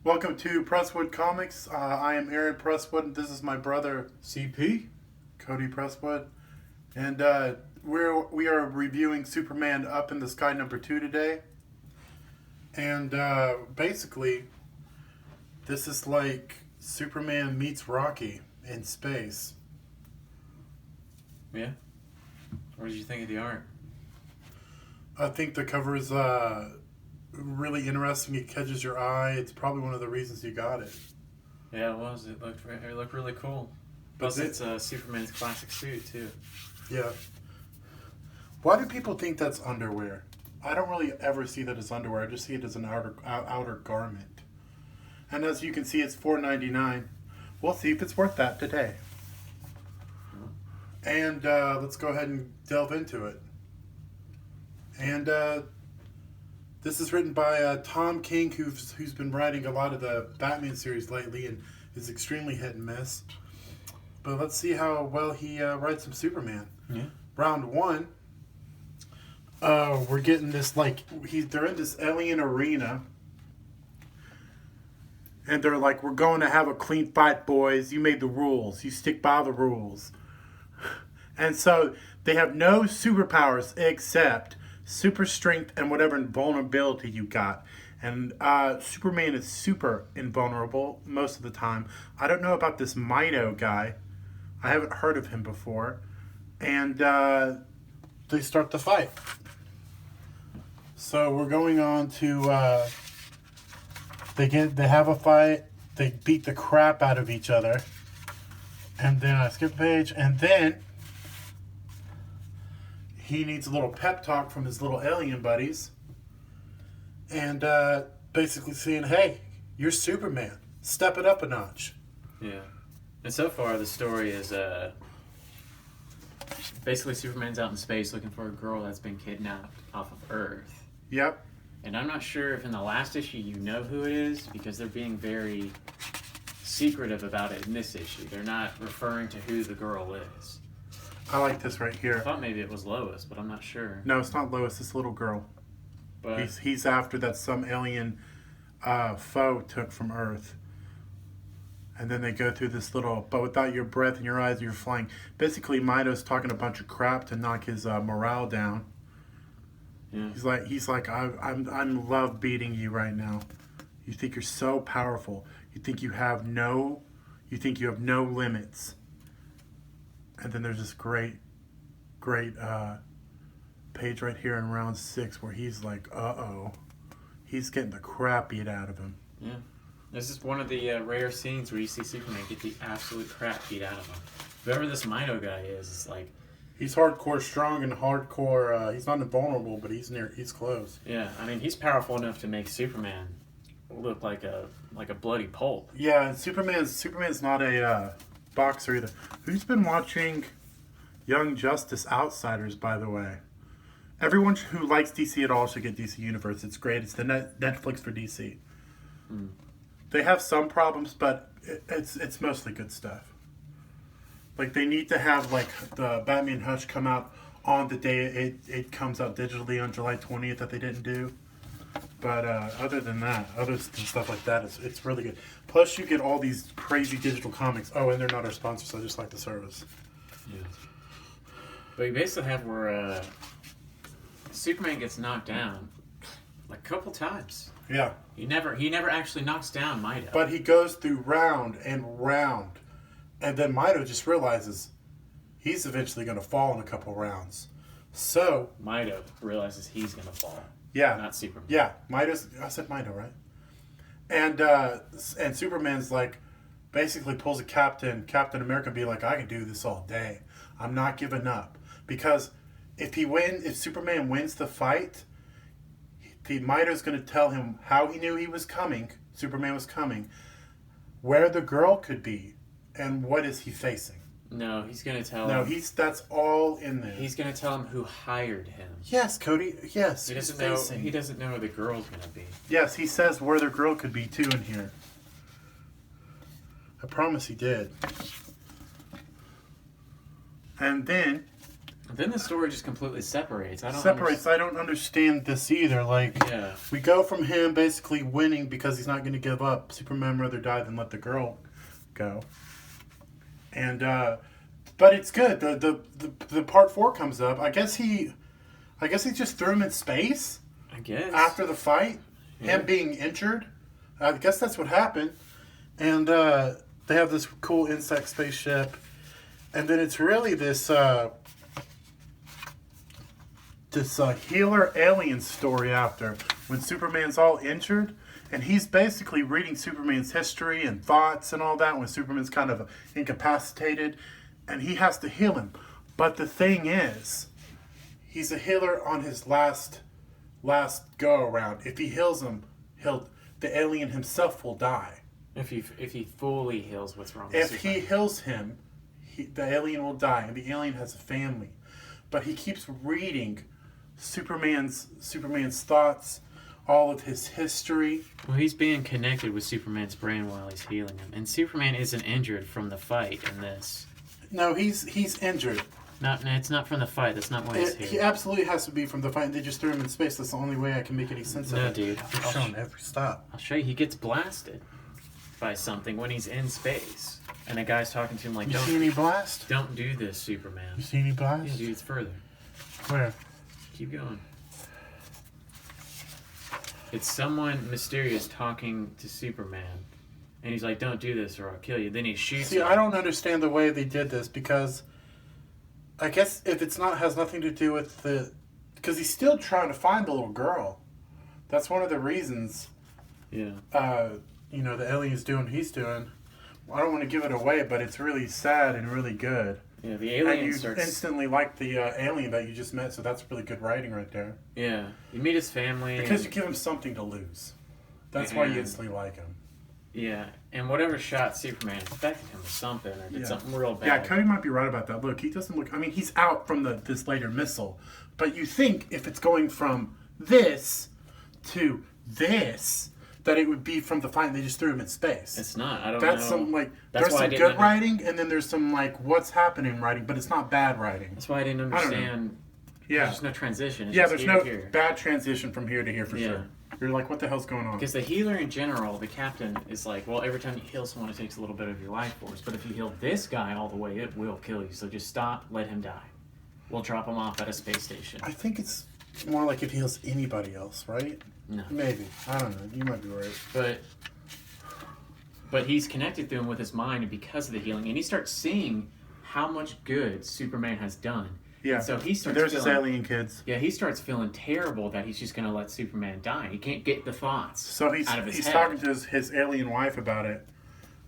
Welcome to Presswood Comics. I am Aaron Presswood, and this is my brother CP? Cody Presswood, and we are reviewing Superman Up in the Sky #2 today. And basically, this is like Superman meets Rocky in space. Yeah? What did you think of the art? I think the cover is really interesting. It catches your eye. It's probably one of the reasons you got it. Yeah, it was. It looked really cool. Plus, it's Superman's classic suit, too. Yeah. Why do people think that's underwear? I don't really ever see that as underwear. I just see it as an outer garment. And as you can see, it's $4.99. We'll see if it's worth that today. And let's go ahead and delve into it. And this is written by Tom King, who's been writing a lot of the Batman series lately and is extremely hit and miss. But let's see how well he writes some Superman. Yeah. Round one. We're getting this they're in this alien arena, and they're like, "We're going to have a clean fight, boys. You made the rules. You stick by the rules." And so they have no superpowers except super strength and whatever invulnerability you got. And Superman is super invulnerable most of the time. I don't know about this Mito guy. I haven't heard of him before. And they start the fight. So we're going on to they have a fight. They beat the crap out of each other. And then I skip a page, and then he needs a little pep talk from his little alien buddies. And basically saying, "Hey, you're Superman. Step it up a notch." Yeah. And so far, the story is basically Superman's out in space looking for a girl that's been kidnapped off of Earth. Yep. And I'm not sure if in the last issue you know who it is, because they're being very secretive about it in this issue. They're not referring to who the girl is. I like this right I here. thought maybe it was Lois, but I'm not sure. No, it's not Lois. This little girl. But He's after that some alien foe took from Earth. And then they go through this little, but without your breath in your eyes, you're flying. Basically, Mito's talking a bunch of crap to knock his morale down. yeah. He's like, I'm love beating you right now. You think you're so powerful. You think you have no limits. And then there's this great page right here in round 6 where he's like, he's getting the crap beat out of him. Yeah. This is one of the rare scenes where you see Superman get the absolute crap beat out of him. Whoever this Mito guy is like... He's hardcore strong and hardcore, he's not invulnerable, but he's close. Yeah, I mean, he's powerful enough to make Superman look like a bloody pulp. Yeah, and Superman's not a boxer either. Who's been watching Young Justice Outsiders, by the way? Everyone who likes DC at all should get DC Universe. It's great. It's the Netflix for DC. They have some problems, but it's mostly good stuff. Like, they need to have like the Batman Hush come out on the day it comes out digitally on July 20th that they didn't do. But other than that, other stuff like that, it's really good. Plus, you get all these crazy digital comics. Oh, and they're not our sponsor, so I just like the service. Yeah. But you basically have where Superman gets knocked down like a couple times. Yeah. He never actually knocks down Mito. But he goes through round and round. And then Mito just realizes he's eventually going to fall in a couple rounds. So Mito realizes he's going to fall. Yeah. Not Superman. Yeah. I said Mito, right? And Superman's like, basically pulls a Captain America and be like, "I can do this all day. I'm not giving up." Because if Superman wins the fight, Mito's going to tell him how he knew Superman was coming, where the girl could be, and what is he facing. No, he's going to tell No, him. that's all in there. He's going to tell him who hired him. Yes, Cody. Yes, He doesn't know where the girl's going to be. Yes, he says where the girl could be too in here. I promise he did. And then Then the story just completely separates. I don't understand this either. Like, yeah. We go from him basically winning because he's not going to give up. Superman would rather die than let the girl go. And but it's good. The part 4 comes up. I guess he just threw him in space. I guess after the fight, him being injured. I guess that's what happened. And they have this cool insect spaceship, and then it's really this healer alien story after when Superman's all injured, and he's basically reading Superman's history and thoughts and all that when Superman's kind of incapacitated, and he has to heal him. But the thing is, he's a healer on his last go around. If he heals him, the alien himself will die. If he fully heals what's wrong with If Superman. he heals him, the alien will die, and the alien has a family. But he keeps reading Superman's thoughts, all of his history. Well, he's being connected with Superman's brain while he's healing him, and Superman isn't injured from the fight in this. No, he's injured. No, it's not from the fight. That's not why he's here. He absolutely has to be from the fight, and they just threw him in space. That's the only way I can make any sense of it. No, dude. They're showing every stop. I'll show you. He gets blasted by something when he's in space, and a guy's talking to him like, You see any blast? Don't do this, Superman. You see any blast? Yeah, dude, it's further. Where? Keep going. It's someone mysterious talking to Superman, and he's like, don't do this or I'll kill you. Then he shoots him. I don't understand the way they did this, because I guess if it's not has nothing to do with because he's still trying to find the little girl. That's one of the reasons. Yeah. The alien's doing what he's doing. I don't want to give it away, but it's really sad and really good. Yeah, the alien and you starts... instantly like the alien that you just met, so that's really good writing right there. Yeah, you meet his family. Because you give him something to lose. That's why you instantly like him. Yeah, and whatever shot Superman infected him with something or did something real bad. Yeah, Cody might be right about that. Look, he doesn't look... I mean, he's out from this later missile. But you think if it's going from this to this, that it would be from the fight and they just threw him in space. It's not. I don't That's know. some, like... That's there's some good writing, and then there's some, like, what's happening writing, but it's not bad writing. That's why I didn't understand. Yeah. There's no transition. It's There's no here. bad transition from here to here for sure. You're like, what the hell's going on? Because the healer in general, the captain, is like, well, every time you heal someone, it takes a little bit of your life force. But if you heal this guy all the way, it will kill you. So just stop, let him die. We'll drop him off at a space station. I think it's more like if he heals anybody else, right? No. Maybe. I don't know. You might be right. But he's connected to him with his mind, and because of the healing, and he starts seeing how much good Superman has done. Yeah. And so he starts. There's his alien kids. Yeah, he starts feeling terrible that he's just going to let Superman die. He can't get the thoughts. So out of his he's head. talking to his alien wife about it,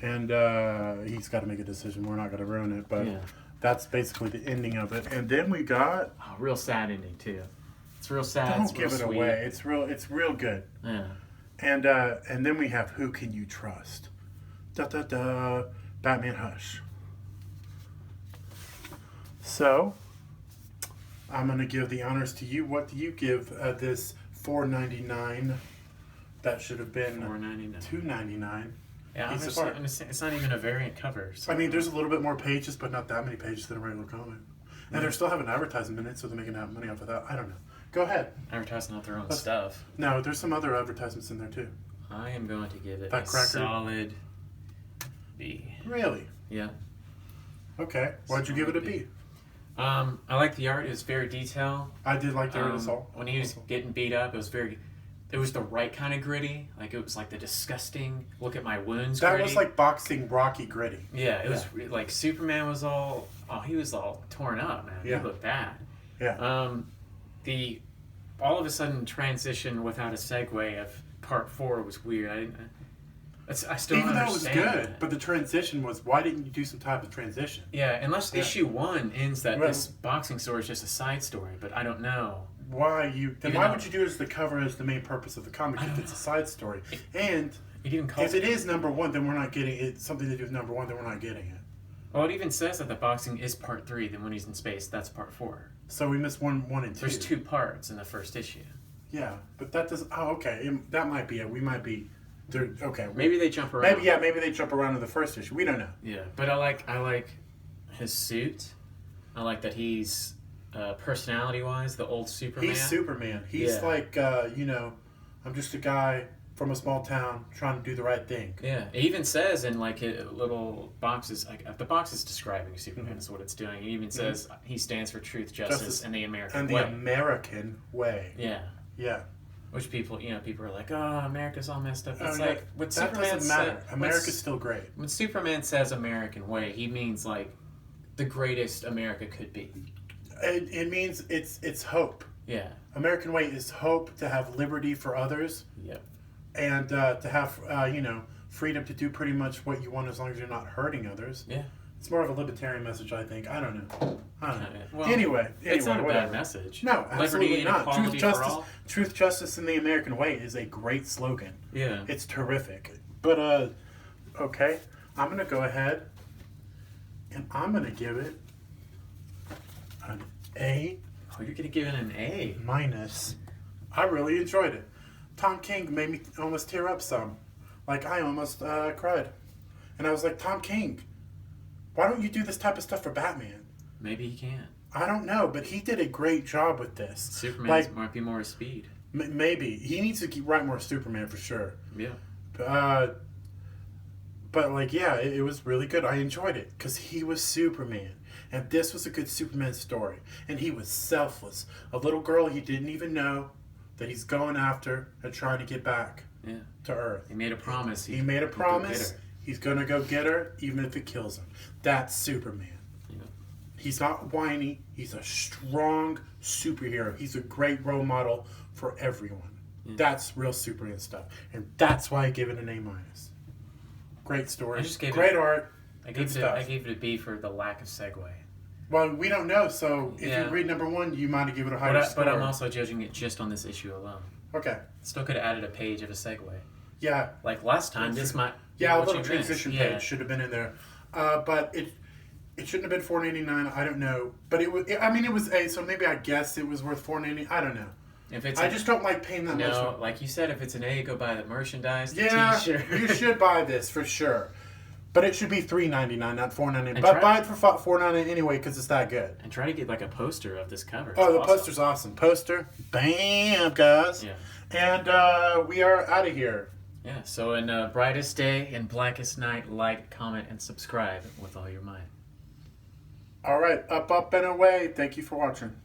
and he's got to make a decision. We're not going to ruin it, but that's basically the ending of it. And then we got real sad ending too. It's real sad. Don't give it away. It's real good. Yeah. And then we have Who Can You Trust? Da da da. Batman Hush. So, I'm gonna give the honors to you. What do you give this $4.99? That should have been $2.99. Yeah, it's not even a variant cover. So. I mean, there's a little bit more pages, but not that many pages than a regular comic. And they're still having advertisement in it, so they're making money off of that. I don't know. Go ahead. Advertising out their own stuff. No, there's some other advertisements in there too. I am going to give it a solid B. Really? Yeah. Okay. Why'd you give it a B? I like the art. It was very detailed. I did like the art as well. When he was getting beat up, it was the right kind of gritty. Like, it was like the disgusting, look at my wounds That gritty. was like boxing Rocky gritty. Yeah, it was like Superman was he was all torn up, man. Yeah. He looked bad. Yeah. The all of a sudden transition without a segue of part 4 was weird. I still don't understand. Even though it was good, that. but the transition was, why didn't you do some type of transition? Yeah, unless issue 1 ends that this boxing story is just a side story, but I don't know. Why would you do it as the cover as the main purpose of the comic if it's a side story? And if it is number 1, then we're not getting it. Something to do with number 1, then we're not getting it. Well, it even says that the boxing is part 3. Then when he's in space, that's part 4. So we missed 1 and 2. There's 2 parts in the first issue. Yeah, but that doesn't. Oh, okay. That might be it. We might be. Okay. Maybe they jump around. Maybe they jump around in the first issue. We don't know. Yeah, but I like his suit. I like that he's personality-wise, the old Superman. He's Superman. He's like, I'm just a guy from a small town trying to do the right thing. Yeah, it even says in like little boxes, like the box is describing Superman is what it's doing. It even says he stands for truth, justice, and the American way. And the American way. Yeah. Yeah. Which people are like, oh, America's all messed up. It's like, what that Superman doesn't matter. America's still great. When Superman says American way, he means like the greatest America could be. It means it's hope. Yeah. American way is hope to have liberty for others. Yep. And to have, freedom to do pretty much what you want as long as you're not hurting others. Yeah. It's more of a libertarian message, I think. I don't know. Well, anyway, it's not a whatever. bad message. No, absolutely Liberty not. and equality Truth, justice, and the American way is a great slogan. Yeah. It's terrific. But, okay. I'm going to go ahead and I'm going to give it an A. Oh, you're going to give it an A. Minus. I really enjoyed it. Tom King made me almost tear up some. Like, I almost cried. And I was like, Tom King, why don't you do this type of stuff for Batman? Maybe he can. I don't know, but he did a great job with this. Superman might be more his speed. Maybe. He needs to write more Superman for sure. Yeah. But like, yeah, it was really good. I enjoyed it because he was Superman. And this was a good Superman story. And he was selfless. A little girl he didn't even know that he's going after and trying to get back to Earth. He made a promise. He made a promise. He's going to go get her even if it kills him. That's Superman. Yeah. He's not whiny. He's a strong superhero. He's a great role model for everyone. Yeah. That's real Superman stuff. And that's why I give it an A-. Great story. Great art. I gave it a B for the lack of segue. Well, we don't know, so if you read number 1, you might give it a higher score. But I'm also judging it just on this issue alone. Okay. Still could have added a page of a segue. Yeah. Like last time, this might... Yeah, a little transition page should have been in there. But it shouldn't have been $4.99. I don't know. But it was A, so maybe I guessed it was worth $4.99. I don't know. I just don't like paying that much. No, like you said, if it's an A, go buy the merchandise, the t-shirt. You should buy this for sure. But it should be $3.99, not $4.99. But buy it for $4.99 anyway because it's that good. And try to get like a poster of this cover. The poster's awesome. Poster. Bam, guys. Yeah. And we are out of here. Yeah, so in brightest day and blackest night, like, comment, and subscribe with all your might. All right, up, and away. Thank you for watching.